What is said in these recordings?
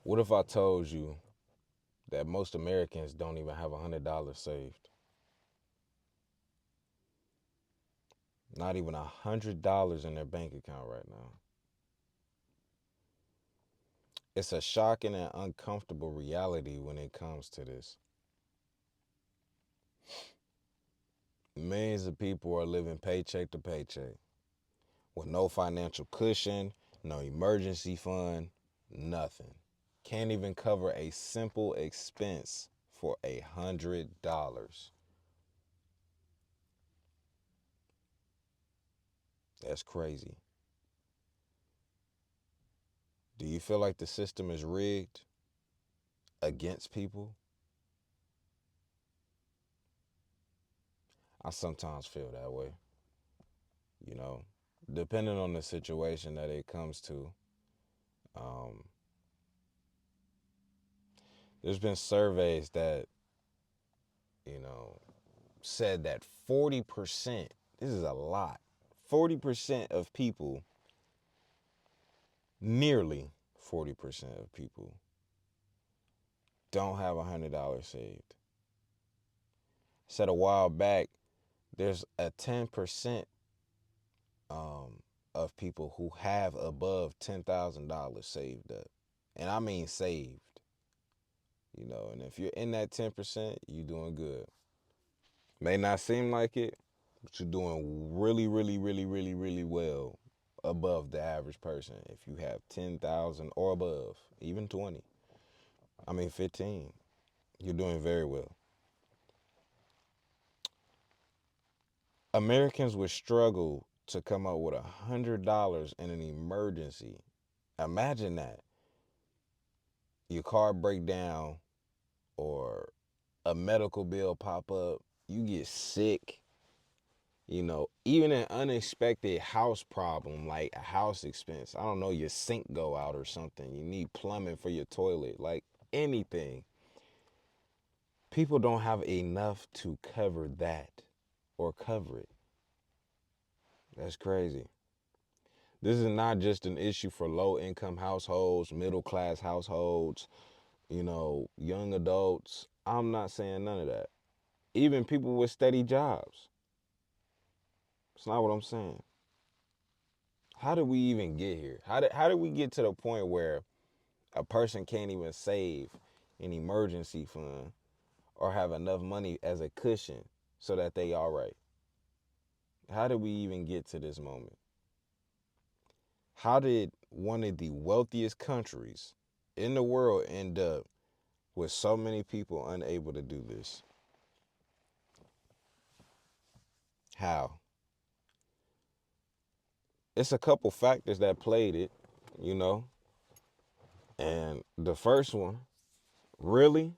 What if I told you that most Americans don't even have $100 saved? Not even $100 in their bank account right now. It's a shocking and uncomfortable reality when it comes to this. Millions of people are living paycheck to paycheck with no financial cushion, no emergency fund, nothing. Can't even cover a simple expense for $100. That's crazy. Do you feel like the system is rigged against people? I sometimes feel that way, you know, depending on the situation that it comes to. Um, there's been surveys that, you know, said that 40%, this is a lot, 40% of people, nearly 40% of people, don't have $100 saved. Said a while back, there's a 10% um, of people who have above $10,000 saved up. And I mean saved, and if you're in that 10%, you're doing good. May not seem like it, but you're doing really, really, really, really, really well above the average person if you have 10,000 or above, even 20. I mean 15. You're doing very well. Americans would struggle to come up with $100 in an emergency. Imagine that. Your car break down or a medical bill pop up, you get sick, even an unexpected house problem like a house expense. I don't know, your sink go out or something. You need plumbing for your toilet, like anything. People don't have enough to cover that or cover it. That's crazy. This is not just an issue for low income households, middle class households, young adults. I'm not saying none of that. Even people with steady jobs. It's not what I'm saying. How did we even get here? How did we get to the point where a person can't even save an emergency fund or have enough money as a cushion so that they all right? How did we even get to this moment? How did one of the wealthiest countries in the world end up with so many people unable to do this? How? It's a couple factors that played it, you know. And the first one, really,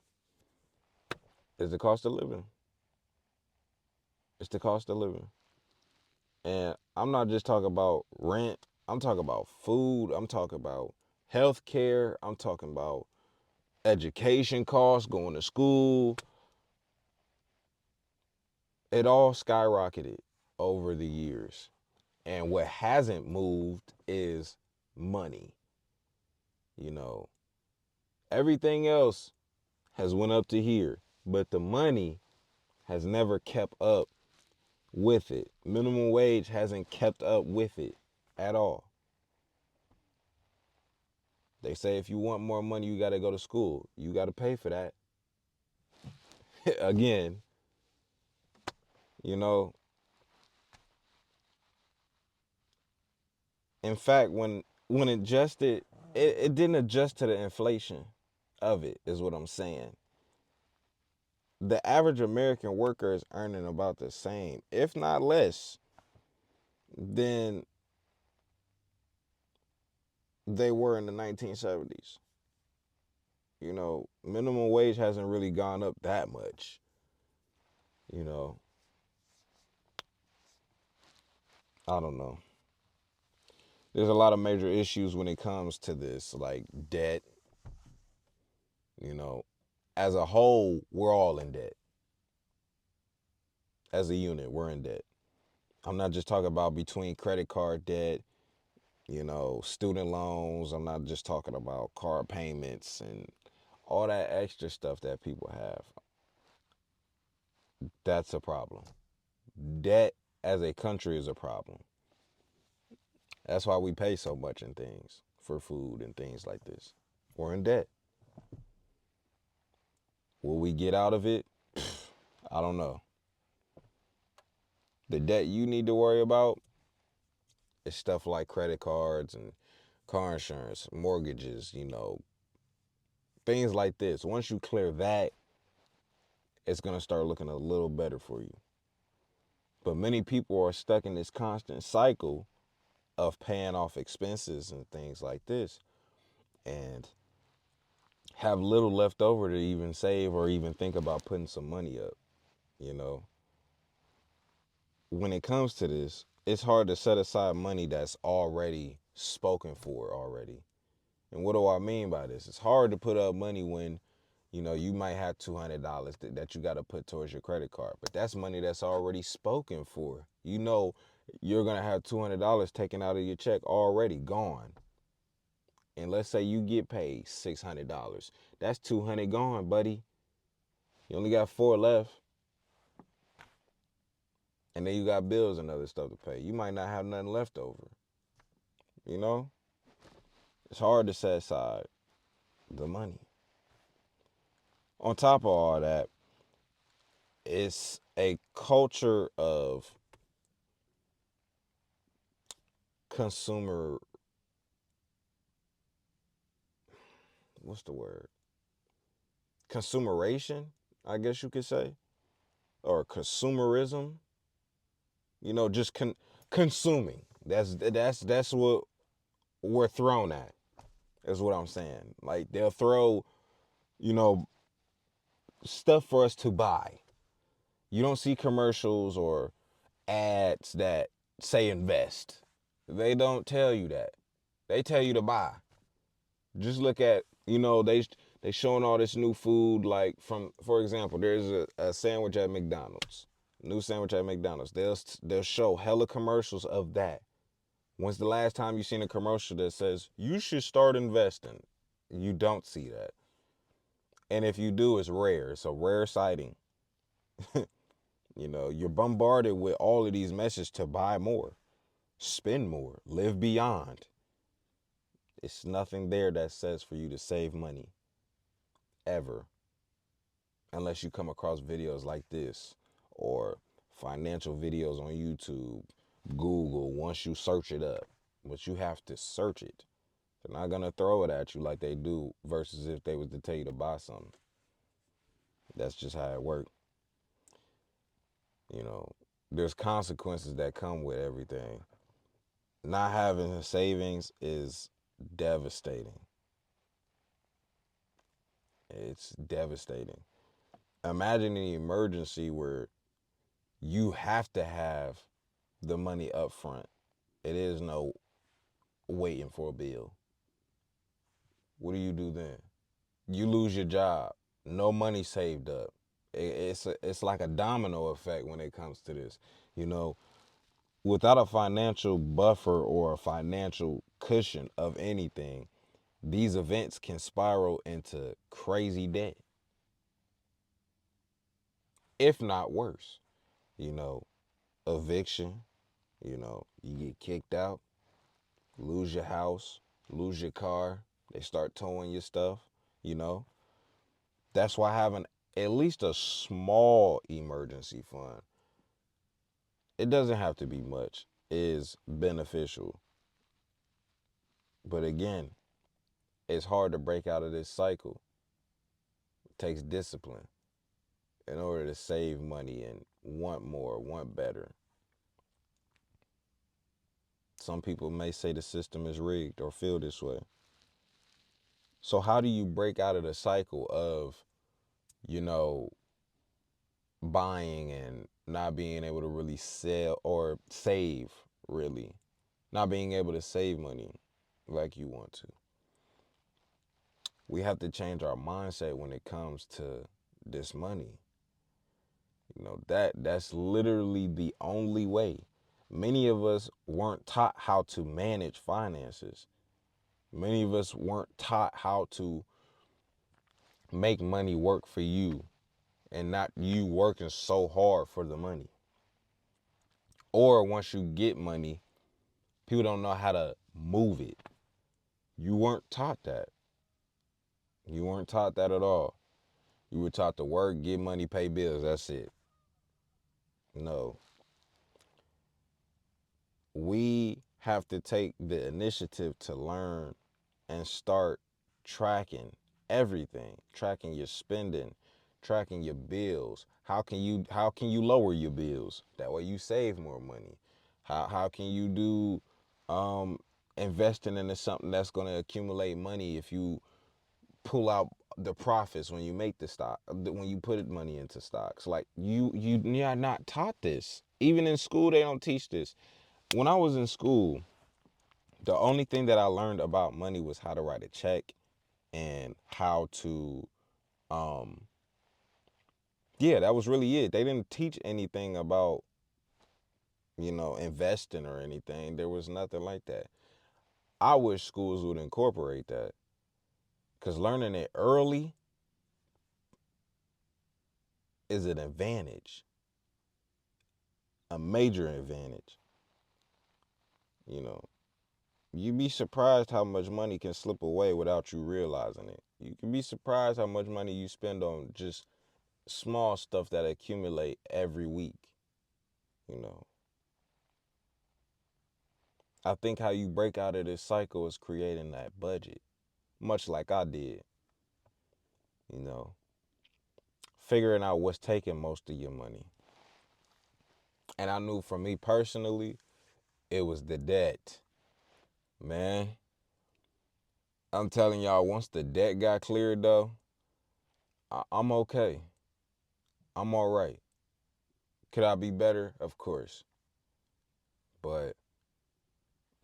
is the cost of living. It's the cost of living. And I'm not just talking about rent. I'm talking about food. I'm talking about health care. I'm talking about education costs, going to school. It all skyrocketed over the years. And what hasn't moved is money. You know, everything else has went up to here, but the money has never kept up with it. Minimum wage hasn't kept up with it at all. They say if you want more money, you got to go to school. You got to pay for that. Again, you know, in fact, when it adjusted, it didn't adjust to the inflation of it, is what I'm saying. The average American worker is earning about the same, if not less, than they were in the 1970s. Minimum wage hasn't really gone up that much. You know, I don't know. There's a lot of major issues when it comes to this, like debt. You know, as a whole, we're all in debt. As a unit, we're in debt. I'm not just talking about between credit card debt, Student loans. I'm not just talking about car payments and all that extra stuff that people have. That's a problem. Debt as a country is a problem. That's why we pay so much in things for food and things like this. We're in debt. Will we get out of it? I don't know. The debt you need to worry about is stuff like credit cards and car insurance, mortgages, things like this. Once you clear that, it's going to start looking a little better for you. But many people are stuck in this constant cycle of paying off expenses and things like this and have little left over to even save or even think about putting some money up, you know. When it comes to this, it's hard to set aside money that's already spoken for already. And what do I mean by this? It's hard to put up money when, you might have $200 that you got to put towards your credit card. But that's money that's already spoken for. You're going to have $200 taken out of your check already gone. And let's say you get paid $600. That's 200 gone, buddy. You only got 4 left. And then you got bills and other stuff to pay. You might not have nothing left over. You know? It's hard to set aside the money. On top of all that, it's a culture of consumer, what's the word? Consumeration, I guess you could say, or consumerism. Just consuming. That's what we're thrown at. Is what I'm saying. Like they'll throw, you know, stuff for us to buy. You don't see commercials or ads that say invest. They don't tell you that. They tell you to buy. Just look at, they showing all this new food. Like for example, there's a sandwich at McDonald's, new sandwich at McDonald's. They'll show hella commercials of that. When's the last time you seen a commercial that says you should start investing? You don't see that, and if you do, it's rare. It's a rare sighting. You're bombarded with all of these messages to buy more, spend more, live beyond. It's nothing there that says for you to save money ever, unless you come across videos like this or financial videos on YouTube, Google, once you search it up. But you have to search it. They're not going to throw it at you like they do versus if they was to tell you to buy something. That's just how it works. There's consequences that come with everything. Not having a savings is devastating. It's devastating. Imagine an emergency where you have to have the money up front. It is no waiting for a bill. What do you do then? You lose your job. No money saved up. It's like a domino effect when it comes to this. You know, Without a financial buffer or a financial cushion of anything, these events can spiral into crazy debt, if not worse. You know, Eviction, you get kicked out, lose your house, lose your car, they start towing your stuff, you know. That's why having at least a small emergency fund, it doesn't have to be much, is beneficial. But again, it's hard to break out of this cycle. It takes discipline in order to save money and want more, want better. Some people may say the system is rigged or feel this way. So how do you break out of the cycle of, you know, buying and not being able to really sell or save, really? Not being able to save money like you want to. We have to change our mindset when it comes to this money. That's literally the only way. Many of us weren't taught how to manage finances. Many of us weren't taught how to make money work for you and not you working so hard for the money. Or once you get money, people don't know how to move it. You weren't taught that. You weren't taught that at all. You were taught to work, get money, pay bills. That's it. No. We have to take the initiative to learn and start tracking everything, tracking your spending, tracking your bills. How can you lower your bills? That way you save more money. How can you do investing into something that's going to accumulate money if you pull out the profits when you make the stock, when you put money into stocks. Like you're not taught this. Even in school they don't teach this. When I was in school, the only thing that I learned about money was how to write a check and how to yeah, that was really it. They didn't teach anything about, investing or anything. There was nothing like that. I wish schools would incorporate that, cuz learning it early is an advantage, a major advantage, you know. You'd be surprised how much money can slip away without you realizing it. You can be surprised how much money you spend on just small stuff that accumulate every week, you know. I think how you break out of this cycle is creating that budget, much like I did, you know, figuring out what's taking most of your money. And I knew for me personally, it was the debt. Man, I'm telling y'all, once the debt got cleared though, I'm okay. I'm all right. Could I be better? Of course. But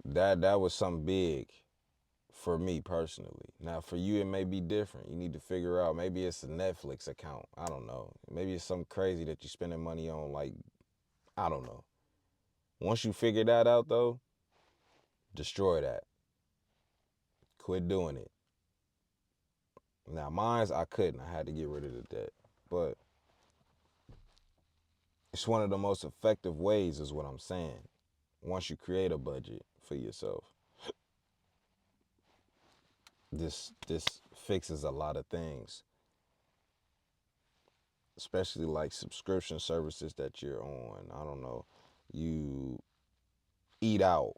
that was something big for me personally. Now for you it may be different. You need to figure out, maybe it's a Netflix account. I don't know. Maybe it's something crazy that you're spending money on, like, I don't know. Once you figure that out though, destroy that. Quit doing it. Now mine's I couldn't. I had to get rid of the debt. But it's one of the most effective ways is what I'm saying. Once you create a budget for yourself. This fixes a lot of things, especially like subscription services that you're on. I don't know. You eat out,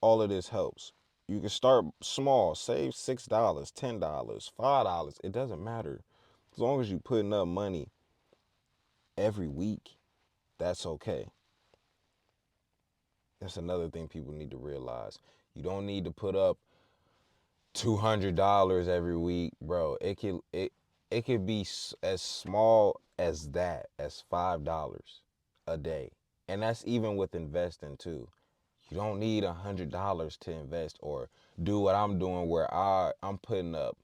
all of this helps. You can start small, save $6, $10, $5. It doesn't matter. As long as you putting up money every week, that's okay. That's another thing people need to realize. You don't need to put up $200 every week, bro. It could be as small as that, as $5 a day, and that's even with investing too. You don't need $100 to invest or do what I'm doing, where I'm putting up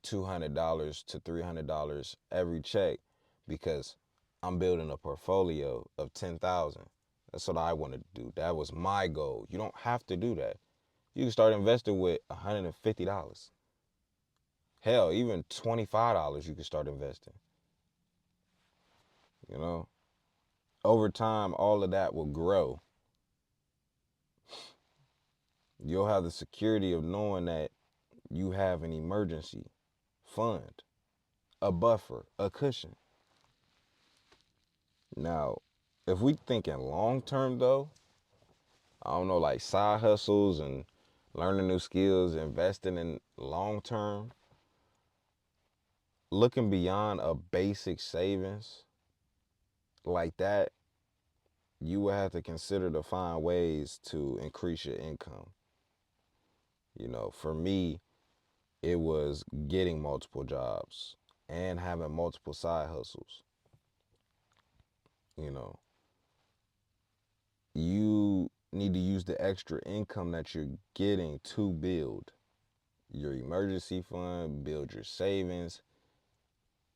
$200 to $300 every check because I'm building a portfolio of 10,000. That's what I wanted to do. That was my goal. You don't have to do that. You can start investing with $150. Hell, even $25 you can start investing. You know, over time, all of that will grow. You'll have the security of knowing that you have an emergency fund, a buffer, a cushion. Now, if we thinking long term though, I don't know, like side hustles and learning new skills, investing in long term, looking beyond a basic savings like that, you will have to consider to find ways to increase your income. For me, it was getting multiple jobs and having multiple side hustles. You know, you need to use the extra income that you're getting to build your emergency fund, build your savings,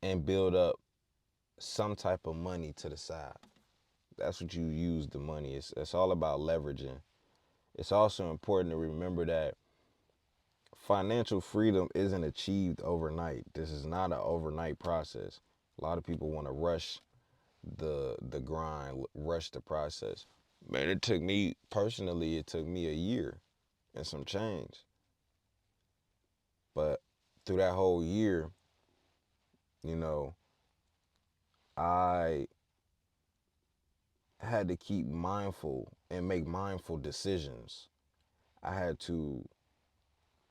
and build up some type of money to the side. That's what you use the money. It's all about leveraging. It's also important to remember that financial freedom isn't achieved overnight. This is not an overnight process. A lot of people want to rush the grind, rush the process. Man, it took me personally, it took me a year and some change. But through that whole year, you know, I had to keep mindful and make mindful decisions. I had to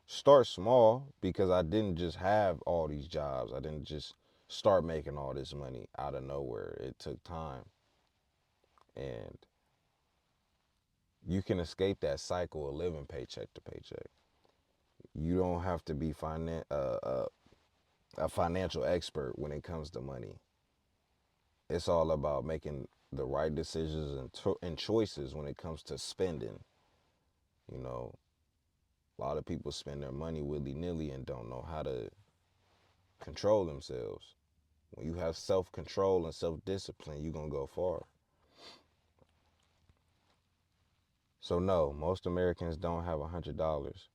start small because I didn't just have all these jobs. I didn't just start making all this money out of nowhere. It took time. And you can escape that cycle of living paycheck to paycheck. You don't have to be a financial expert when it comes to money. It's all about making the right decisions and choices when it comes to spending. You know, a lot of people spend their money willy nilly and don't know how to control themselves. When you have self control and self discipline, you're going to go far. So, no, most Americans don't have $100,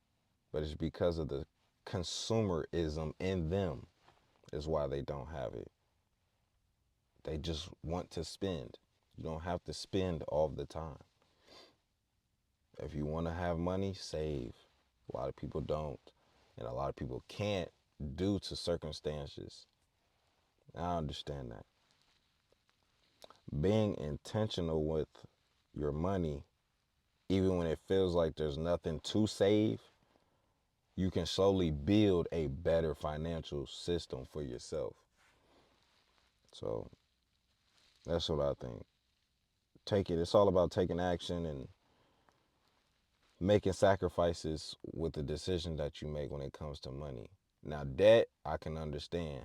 but it's because of the consumerism in them, is why they don't have it. They just want to spend. You don't have to spend all the time. If you want to have money, save. A lot of people don't. And a lot of people can't due to circumstances. I understand that. Being intentional with your money, even when it feels like there's nothing to save, you can slowly build a better financial system for yourself. So that's what I think. It's all about taking action and making sacrifices with the decision that you make when it comes to money. Now, debt, I can understand.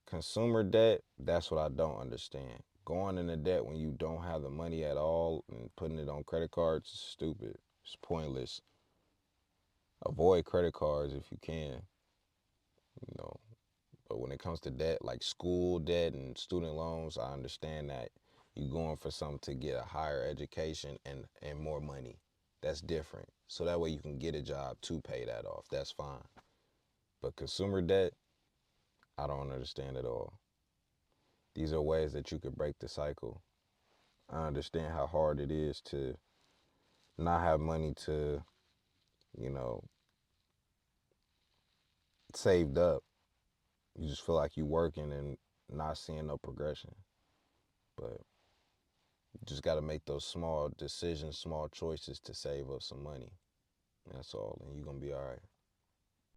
Consumer debt, that's what I don't understand. Going into debt when you don't have the money at all and putting it on credit cards is stupid. It's pointless. Avoid credit cards if you can, you know. But when it comes to debt, like school debt and student loans, I understand that you're going for something to get a higher education and more money. That's different. So that way you can get a job to pay that off. That's fine. But consumer debt, I don't understand at all. These are ways that you could break the cycle. I understand how hard it is to not have money to, you know, saved up. You just feel like you're working and not seeing no progression. But you just got to make those small decisions, small choices to save up some money. That's all. And you're going to be all right.